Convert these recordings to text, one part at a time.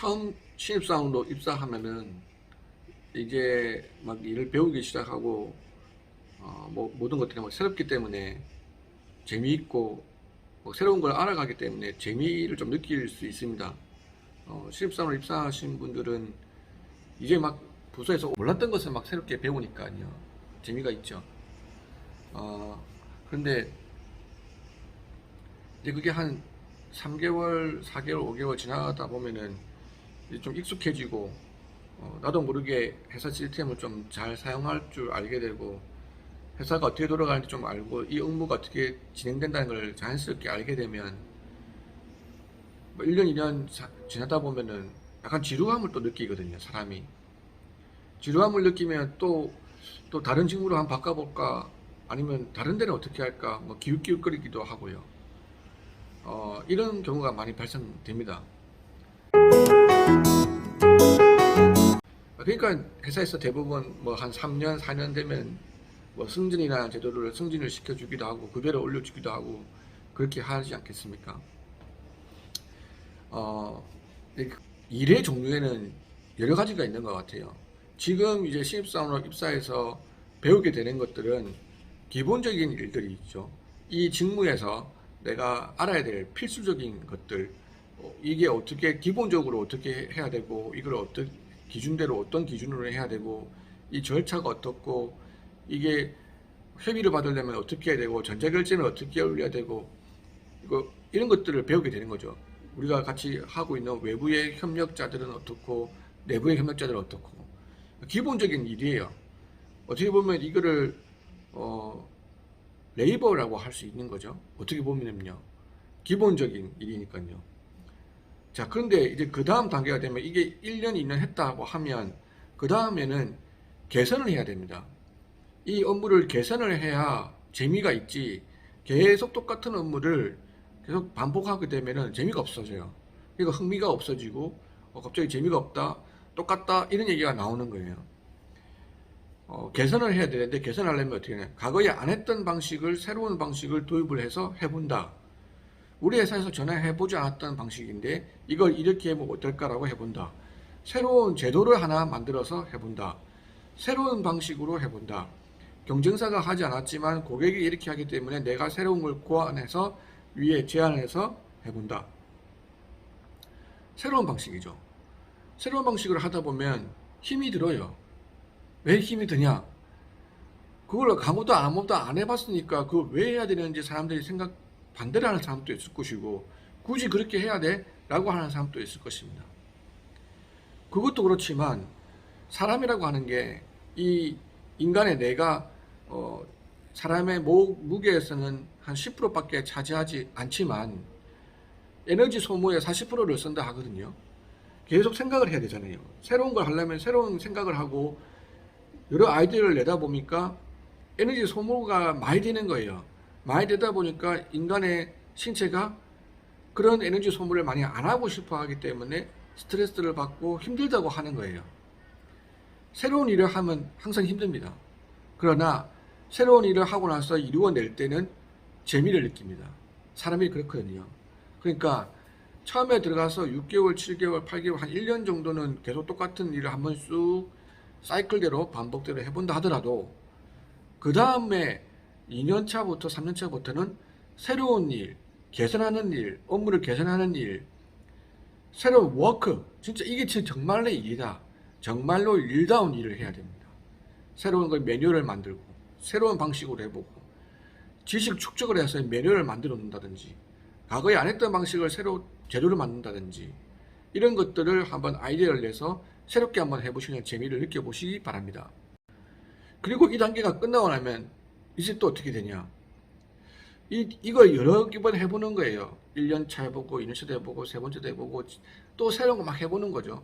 처음 신입사원으로 입사하면은 이제 막 일을 배우기 시작하고 뭐 모든 것들이 막 새롭기 때문에 재미있고 뭐 새로운 걸 알아가기 때문에 재미를 좀 느낄 수 있습니다. 신입사원으로 입사하신 분들은 이제 막 부서에서 몰랐던 것을 막 새롭게 배우니까요. 재미가 있죠. 그런데 이제 그게 한 3개월, 4개월, 5개월 지나가다 보면은 이제 좀 익숙해지고 나도 모르게 회사 시스템을 좀 잘 사용할 줄 알게 되고 회사가 어떻게 돌아가는지 좀 알고 이 업무가 어떻게 진행된다는 걸 자연스럽게 알게 되면 뭐 1년, 2년 지나다 보면은 약간 지루함을 또 느끼거든요, 사람이. 지루함을 느끼면 또 다른 직무로 한번 바꿔볼까 아니면 다른 데는 어떻게 할까 뭐 기웃기웃거리기도 하고요. 이런 경우가 많이 발생됩니다. 그러니까 회사에서 대부분 뭐 한 3년, 4년 되면 뭐 승진이나 제도를 승진을 시켜주기도 하고 급여를 올려주기도 하고 그렇게 하지 않겠습니까? 일의 종류에는 여러 가지가 있는 것 같아요. 지금 이제 신입사원으로 입사해서 배우게 되는 것들은 기본적인 일들이 있죠. 이 직무에서 내가 알아야 될 필수적인 것들, 이게 어떻게 기본적으로 어떻게 해야 되고 이걸 어떤 기준대로 어떤 기준으로 해야 되고 이 절차가 어떻고 이게 회비를 받으려면 어떻게 해야 되고 전자결제는 어떻게 올려야 되고 이런 것들을 배우게 되는 거죠. 우리가 같이 하고 있는 외부의 협력자들은 어떻고 내부의 협력자들은 어떻고 기본적인 일이에요. 어떻게 보면 이거를 레이버라고 할 수 있는 거죠. 어떻게 보면요. 기본적인 일이니까요. 자, 그런데 이제 그 다음 단계가 되면 이게 1년, 2년 했다고 하면 그 다음에는 개선을 해야 됩니다. 이 업무를 개선을 해야 재미가 있지 계속 똑같은 업무를 계속 반복하게 되면은 재미가 없어져요. 그러니까 흥미가 없어지고 갑자기 재미가 없다, 똑같다 이런 얘기가 나오는 거예요. 개선을 해야 되는데 개선하려면 어떻게 해야 되냐? 과거에 안 했던 방식을 새로운 방식을 도입을 해서 해본다. 우리 회사에서 전에 해보지 않았던 방식인데 이걸 이렇게 해보면 어떨까라고 해본다. 새로운 제도를 하나 만들어서 해본다. 새로운 방식으로 해본다. 경쟁사가 하지 않았지만 고객이 이렇게 하기 때문에 내가 새로운 걸 고안해서 위에 제안해서 해본다. 새로운 방식이죠. 새로운 방식으로 하다 보면 힘이 들어요. 왜 힘이 드냐? 그걸 아무도 안 해봤으니까 그걸 왜 해야 되는지 사람들이 반대를 하는 사람도 있을 것이고 굳이 그렇게 해야 돼? 라고 하는 사람도 있을 것입니다. 그것도 그렇지만 사람이라고 하는 게 이 인간의 뇌가 사람의 무게에서는 한 10%밖에 차지하지 않지만 에너지 소모의 40%를 쓴다 하거든요. 계속 생각을 해야 되잖아요. 새로운 걸 하려면 새로운 생각을 하고 여러 아이디어를 내다 보니까 에너지 소모가 많이 되는 거예요. 많이 되다 보니까 인간의 신체가 그런 에너지 소모를 많이 안 하고 싶어 하기 때문에 스트레스를 받고 힘들다고 하는 거예요. 새로운 일을 하면 항상 힘듭니다. 그러나 새로운 일을 하고 나서 이루어낼 때는 재미를 느낍니다. 사람이 그렇거든요. 그러니까 처음에 들어가서 6개월, 7개월, 8개월, 한 1년 정도는 계속 똑같은 일을 한번 쑥 사이클대로 반복대로 해본다 하더라도 그 다음에 2년차부터 3년차부터는 새로운 일, 개선하는 일, 업무를 개선하는 일, 새로운 워크, 진짜 이게 정말로 일이다. 정말로 일다운 일을 해야 됩니다. 새로운 걸 매뉴얼을 만들고 새로운 방식으로 해보고 지식 축적을 해서 매뉴얼을 만들어 놓는다든지 과거에 안 했던 방식을 새로 제도를 만든다든지 이런 것들을 한번 아이디어를 내서 새롭게 한번 해보시는 재미를 느껴보시기 바랍니다. 그리고 이 단계가 끝나고 나면 이제 또 어떻게 되냐? 이걸 여러 번 해보는 거예요. 1년차 해보고 2년차도 해보고 세 번째도 해보고 또 새로운 거 막 해보는 거죠.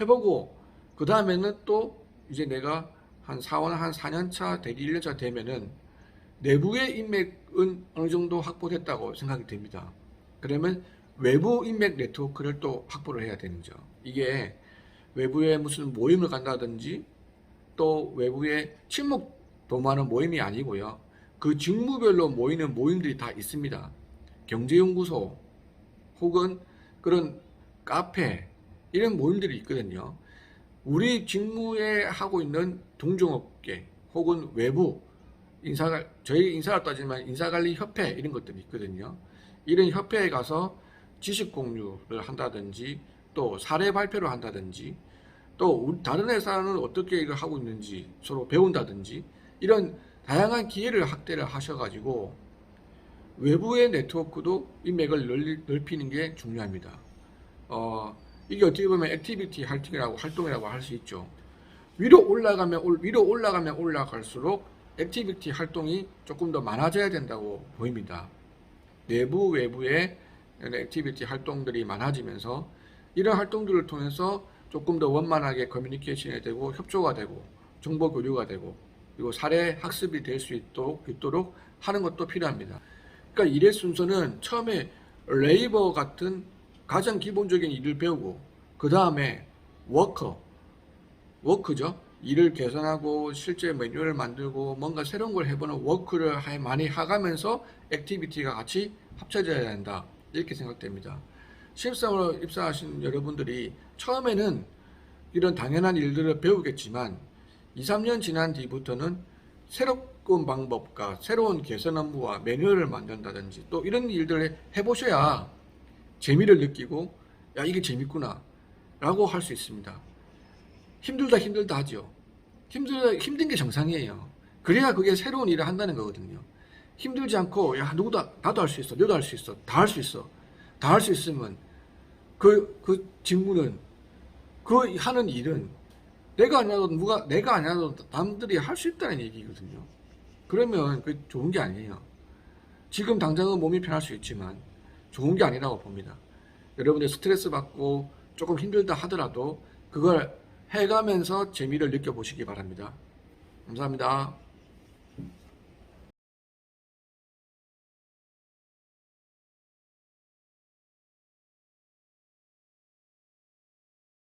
해보고 그 다음에는 또 이제 내가 한 4년차 되기 1년차 되면은 내부의 인맥은 어느 정도 확보됐다고 생각이 됩니다. 그러면 외부 인맥 네트워크를 또 확보를 해야 되는 거죠. 이게 외부에 무슨 모임을 간다든지 또 외부에 친목 도모하는 모임이 아니고요. 그 직무별로 모이는 모임들이 다 있습니다. 경제연구소 혹은 그런 카페 이런 모임들이 있거든요. 우리 직무에 하고 있는 동종업계 혹은 외부 저희 인사를 따지면 인사관리 협회 이런 것들이 있거든요. 이런 협회에 가서 지식 공유를 한다든지 또 사례 발표를 한다든지 또 다른 회사는 어떻게 이걸 하고 있는지 서로 배운다든지 이런 다양한 기회를 확대를 하셔가지고 외부의 네트워크도 인맥을 넓히는 게 중요합니다. 이게 어떻게 보면 액티비티 활동이라고 할 수 있죠. 위로 올라가면 올라갈수록 액티비티 활동이 조금 더 많아져야 된다고 보입니다. 내부 외부의 액티비티 활동들이 많아지면서 이런 활동들을 통해서 조금 더 원만하게 커뮤니케이션이 되고 협조가 되고 정보 교류가 되고 그리고 사례 학습이 될 수 있도록 하는 것도 필요합니다. 그러니까 일의 순서는 처음에 레이버 같은 가장 기본적인 일을 배우고 그 다음에 워크죠. 일을 개선하고 실제 매뉴얼을 만들고 뭔가 새로운 걸 해보는 워크를 많이 해가면서 액티비티가 같이 합쳐져야 된다. 이렇게 생각됩니다. 신입사원으로 입사하신 여러분들이 처음에는 이런 당연한 일들을 배우겠지만 2, 3년 지난 뒤부터는 새로운 방법과 새로운 개선 업무와 매뉴얼을 만든다든지 또 이런 일들을 해보셔야 재미를 느끼고 야 이게 재밌구나 라고 할 수 있습니다. 힘들다 하죠. 힘든 게 정상이에요. 그래야 그게 새로운 일을 한다는 거거든요. 힘들지 않고 야 나도 할 수 있어, 너도 할 수 있어, 다 할 수 있어, 다 할 수 있으면 그 직무는 그 하는 일은 내가 아니라도 남들이 할 수 있다는 얘기거든요. 그러면 그 좋은 게 아니에요. 지금 당장은 몸이 편할 수 있지만 좋은 게 아니라고 봅니다. 여러분들 스트레스 받고 조금 힘들다 하더라도 그걸 해가면서 재미를 느껴보시기 바랍니다. 감사합니다.